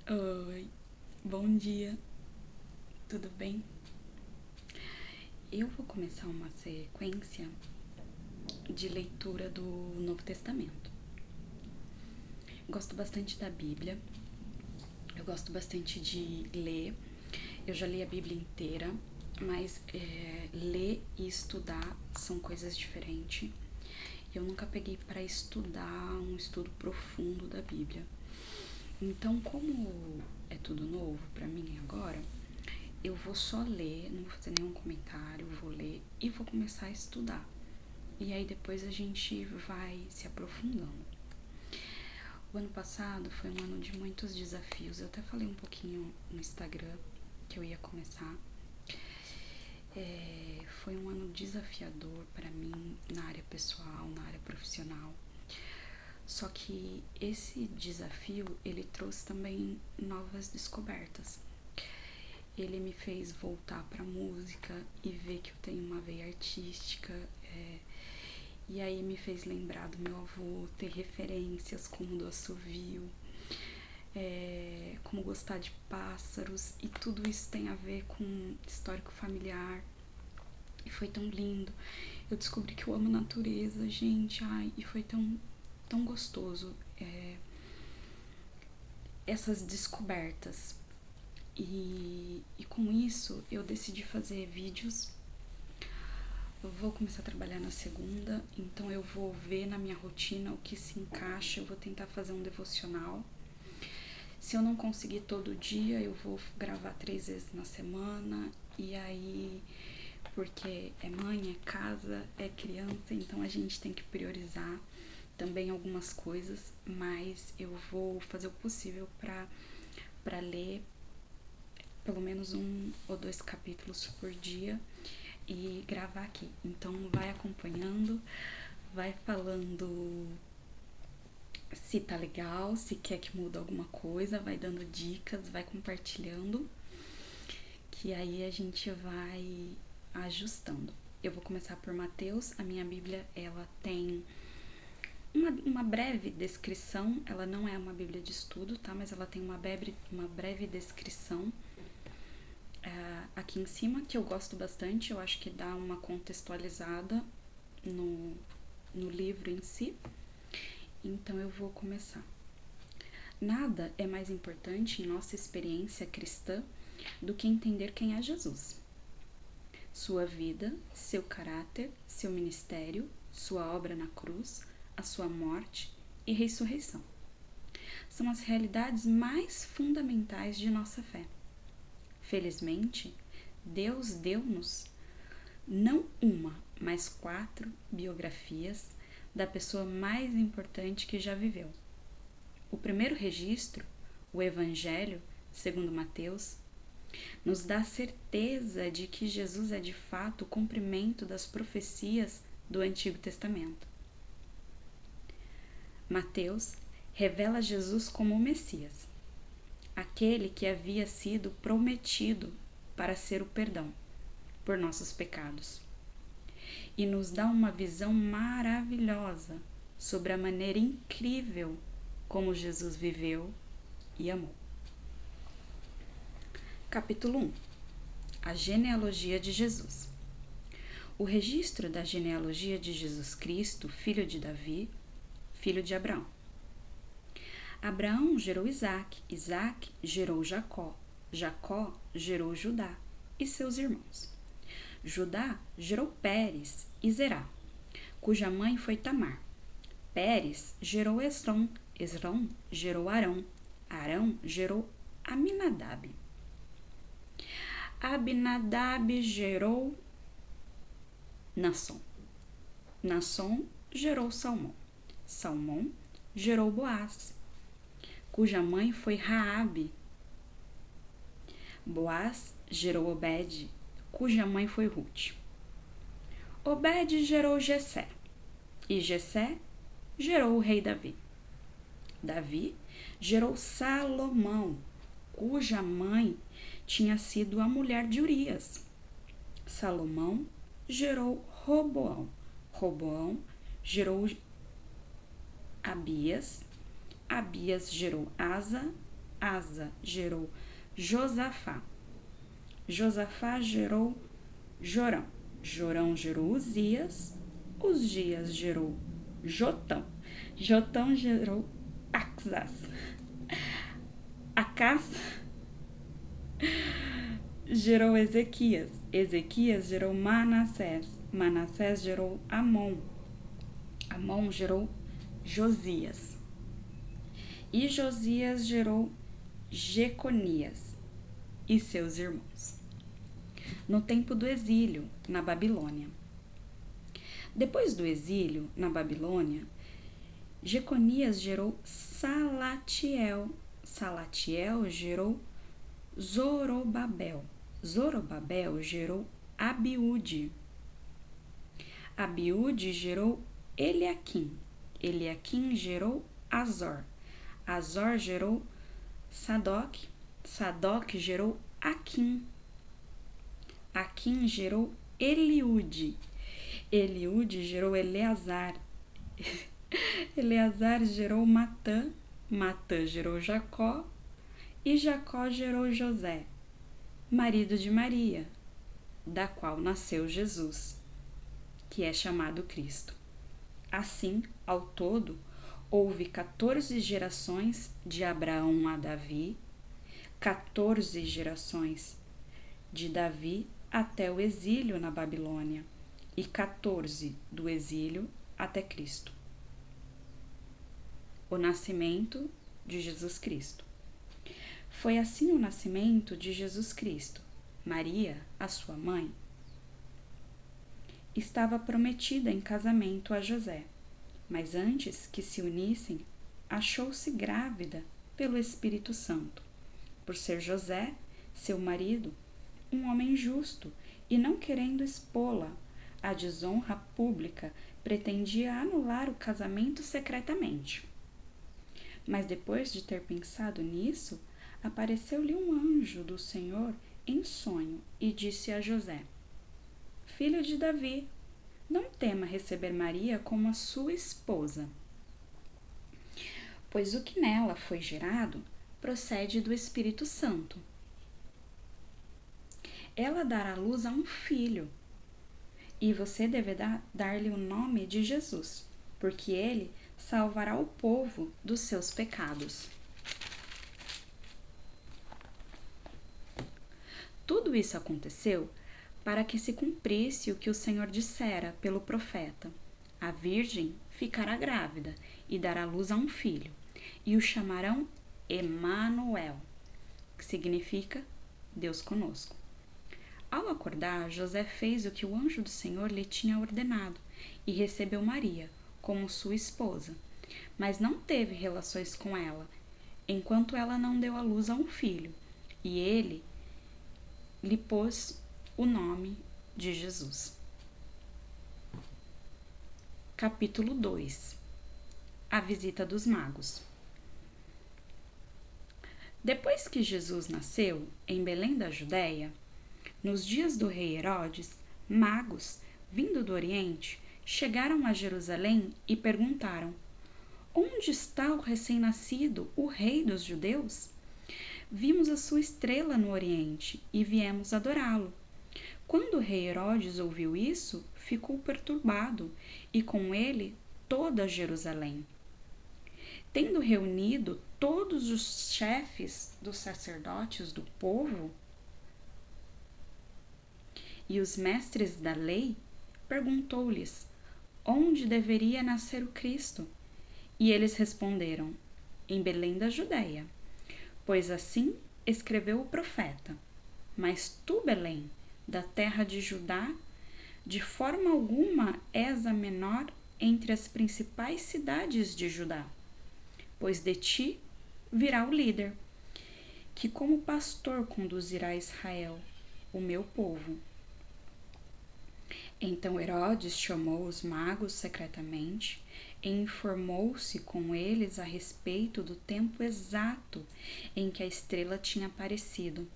Oi, bom dia, tudo bem? Eu vou começar uma sequência de leitura do Novo Testamento. Gosto bastante da Bíblia, eu gosto bastante de ler. Eu já li a Bíblia inteira, mas ler e estudar são coisas diferentes. Eu nunca peguei para estudar um estudo profundo da Bíblia. Então, como é tudo novo para mim agora, eu vou só ler, não vou fazer nenhum comentário, vou ler e vou começar a estudar. E aí depois a gente vai se aprofundando. O ano passado foi um ano de muitos desafios. Eu até falei um pouquinho no Instagram que eu ia começar. Foi um ano desafiador para mim na área pessoal, na área profissional. Só que esse desafio, ele trouxe também novas descobertas. Ele me fez voltar para música e ver que eu tenho uma veia artística. E aí me fez lembrar do meu avô, ter referências como do assovio, como gostar de pássaros, e tudo isso tem a ver com histórico familiar. E foi tão lindo. Eu descobri que eu amo natureza, gente, e foi tão gostoso essas descobertas. E com isso eu decidi fazer vídeos. Eu vou começar a trabalhar na segunda, então eu vou ver na minha rotina o que se encaixa. Eu vou tentar fazer um devocional. Se eu não conseguir todo dia, eu vou gravar 3 vezes na semana. E aí, porque é mãe, é casa, é criança, então a gente tem que priorizar também algumas coisas. Mas eu vou fazer o possível para ler pelo menos 1 ou 2 capítulos por dia e gravar aqui. Então vai acompanhando, vai falando se tá legal, se quer que mude alguma coisa, vai dando dicas, vai compartilhando, que aí a gente vai ajustando. Eu vou começar por Mateus. A minha Bíblia, ela tem uma breve descrição. Ela não é uma Bíblia de estudo, tá? Mas ela tem uma breve descrição aqui em cima, que eu gosto bastante. Eu acho que dá uma contextualizada no livro em si. Então eu vou começar. Nada é mais importante em nossa experiência cristã do que entender quem é Jesus. Sua vida, seu caráter, seu ministério, sua obra na cruz, a sua morte e ressurreição. São as realidades mais fundamentais de nossa fé. Felizmente, Deus deu-nos não uma, mas 4 biografias da pessoa mais importante que já viveu. O primeiro registro, o Evangelho, segundo Mateus, nos dá a certeza de que Jesus é de fato o cumprimento das profecias do Antigo Testamento. Mateus revela Jesus como o Messias, aquele que havia sido prometido para ser o perdão por nossos pecados, e nos dá uma visão maravilhosa sobre a maneira incrível como Jesus viveu e amou. Capítulo 1. A genealogia de Jesus. O registro da genealogia de Jesus Cristo, filho de Davi, filho de Abraão. Abraão gerou Isaque, Isaque gerou Jacó, Jacó gerou Judá e seus irmãos. Judá gerou Pérez e Zerá, cuja mãe foi Tamar. Pérez gerou Esrom, Esrom gerou Arão, Arão gerou Aminadab. Abinadab gerou Nasson, Nasson gerou Salmão, Salmão gerou Boaz, cuja mãe foi Raabe. Boaz gerou Obed, cuja mãe foi Ruth. Obed gerou Jessé, e Jessé gerou o rei Davi. Davi gerou Salomão, cuja mãe tinha sido a mulher de Urias. Salomão gerou Roboão, Roboão gerou Abias, Abias gerou Asa, Asa gerou Josafá. Josafá gerou Jorão. Jorão gerou Uzias. Uzias gerou Jotão. Jotão gerou Axas. Acás gerou Ezequias. Ezequias gerou Manassés. Manassés gerou Amon. Amon gerou Josias. E Josias gerou Jeconias e seus irmãos, no tempo do exílio na Babilônia. Depois do exílio na Babilônia, Jeconias gerou Salatiel. Salatiel gerou Zorobabel. Zorobabel gerou Abiúde. Abiúde gerou Eliaquim. Eliaquim gerou Azor. Azor gerou Sadoc. Sadoc gerou Aquim. Aquim gerou Eliúde. Eliúde gerou Eleazar. Eleazar gerou Matã. Matã gerou Jacó. E Jacó gerou José, marido de Maria, da qual nasceu Jesus, que é chamado Cristo. Assim, ao todo, houve 14 gerações de Abraão a Davi, 14 gerações de Davi até o exílio na Babilônia e 14 do exílio até Cristo. O nascimento de Jesus Cristo. Foi assim o nascimento de Jesus Cristo. Maria, a sua mãe, estava prometida em casamento a José, mas antes que se unissem, achou-se grávida pelo Espírito Santo. Por ser José, seu marido, um homem justo, e não querendo expô-la à desonra pública, pretendia anular o casamento secretamente. Mas depois de ter pensado nisso, apareceu-lhe um anjo do Senhor em sonho e disse a José: Filho de Davi, não tema receber Maria como a sua esposa, pois o que nela foi gerado procede do Espírito Santo. Ela dará à luz a um filho, e você deverá dar-lhe o nome de Jesus, porque ele salvará o povo dos seus pecados. Tudo isso aconteceu para que se cumprisse o que o Senhor dissera pelo profeta: a virgem ficará grávida e dará luz a um filho, e o chamarão Emanuel, que significa Deus conosco. Ao acordar, José fez o que o anjo do Senhor lhe tinha ordenado e recebeu Maria como sua esposa, mas não teve relações com ela, enquanto ela não deu à luz a um filho, e ele lhe pôs o nome de Jesus. Capítulo 2. A visita dos magos. Depois que Jesus nasceu em Belém da Judéia, nos dias do rei Herodes, magos, vindo do Oriente, chegaram a Jerusalém e perguntaram: Onde está o recém-nascido, o rei dos judeus? Vimos a sua estrela no Oriente e viemos adorá-lo. Quando o rei Herodes ouviu isso, ficou perturbado, e com ele toda Jerusalém. Tendo reunido todos os chefes dos sacerdotes do povo e os mestres da lei, perguntou-lhes onde deveria nascer o Cristo. E eles responderam: em Belém da Judéia, pois assim escreveu o profeta. Mas tu, Belém, da terra de Judá, de forma alguma és a menor entre as principais cidades de Judá, pois de ti virá o líder, que como pastor conduzirá Israel, o meu povo. Então Herodes chamou os magos secretamente e informou-se com eles a respeito do tempo exato em que a estrela tinha aparecido.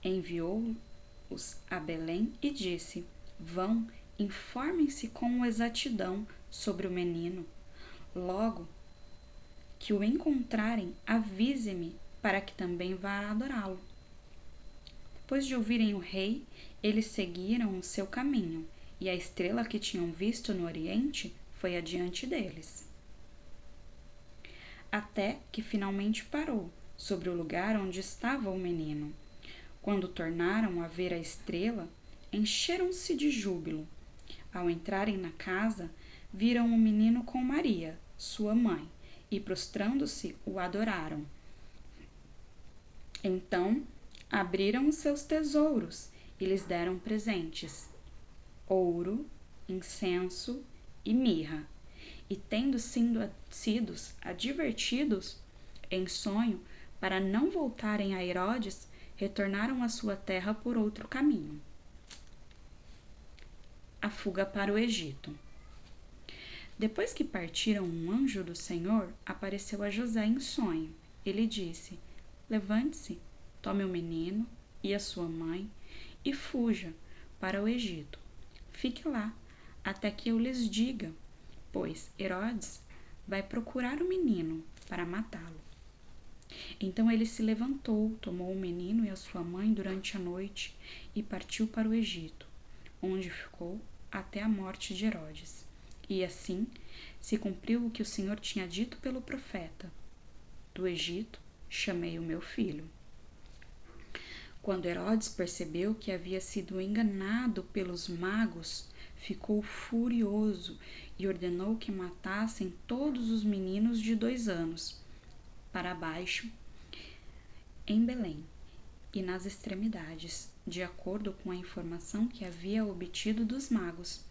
Enviou-os a Belém e disse: Vão, informem-se com exatidão sobre o menino. Logo que o encontrarem, avise-me para que também vá adorá-lo. Depois de ouvirem o rei, eles seguiram o seu caminho, e a estrela que tinham visto no oriente foi adiante deles. Até que finalmente parou sobre o lugar onde estava o menino. Quando tornaram a ver a estrela, encheram-se de júbilo. Ao entrarem na casa, viram o menino com Maria, sua mãe, e prostrando-se o adoraram. Então abriram os seus tesouros e lhes deram presentes: ouro, incenso e mirra. E tendo sido advertidos em sonho para não voltarem a Herodes, retornaram à sua terra por outro caminho. A fuga para o Egito. Depois que partiram, um anjo do Senhor apareceu a José em sonho. Ele disse: levante-se, tome o menino e a sua mãe e fuja para o Egito. Fique lá até que eu lhes diga, pois Herodes vai procurar o menino para matá-lo. Então ele se levantou, tomou o menino e a sua mãe durante a noite e partiu para o Egito, onde ficou até a morte de Herodes. E assim se cumpriu o que o Senhor tinha dito pelo profeta: do Egito chamei o meu filho. Quando Herodes percebeu que havia sido enganado pelos magos, ficou furioso e ordenou que matassem todos os meninos de 2 anos para baixo em Belém e nas extremidades, de acordo com a informação que havia obtido dos magos.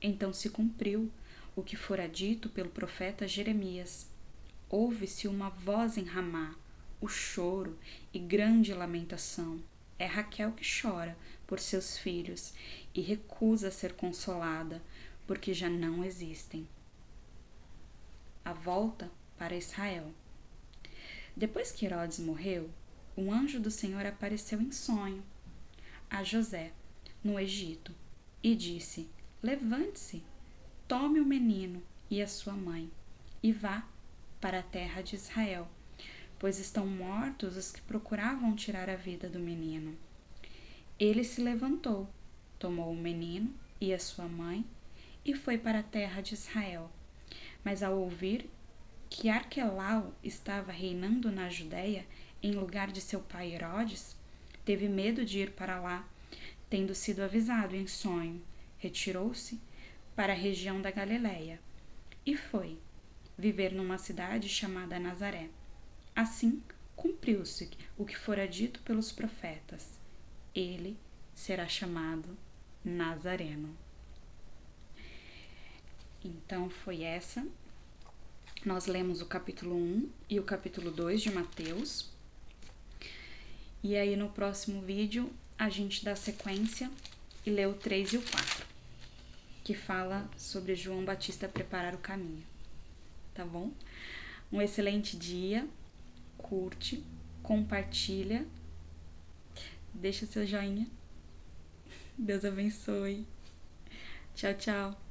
Então se cumpriu o que fora dito pelo profeta Jeremias. Ouve-se uma voz em Ramá, o choro e grande lamentação. É Raquel que chora por seus filhos e recusa ser consolada, porque já não existem. A volta para Israel. Depois que Herodes morreu, um anjo do Senhor apareceu em sonho a José, no Egito, e disse: levante-se, tome o menino e a sua mãe, e vá para a terra de Israel, pois estão mortos os que procuravam tirar a vida do menino. Ele se levantou, tomou o menino e a sua mãe e foi para a terra de Israel. Mas ao ouvir que Arquelau estava reinando na Judéia em lugar de seu pai Herodes, teve medo de ir para lá, tendo sido avisado em sonho. Retirou-se para a região da Galiléia e foi viver numa cidade chamada Nazaré. Assim cumpriu-se o que fora dito pelos profetas: ele será chamado Nazareno. Então foi essa. Nós lemos o capítulo 1 e o capítulo 2 de Mateus. E aí no próximo vídeo a gente dá sequência e lê o 3 e o 4, que fala sobre João Batista preparar o caminho. Tá bom? Um excelente dia. Curte, compartilha, deixa seu joinha. Deus abençoe. Tchau, tchau.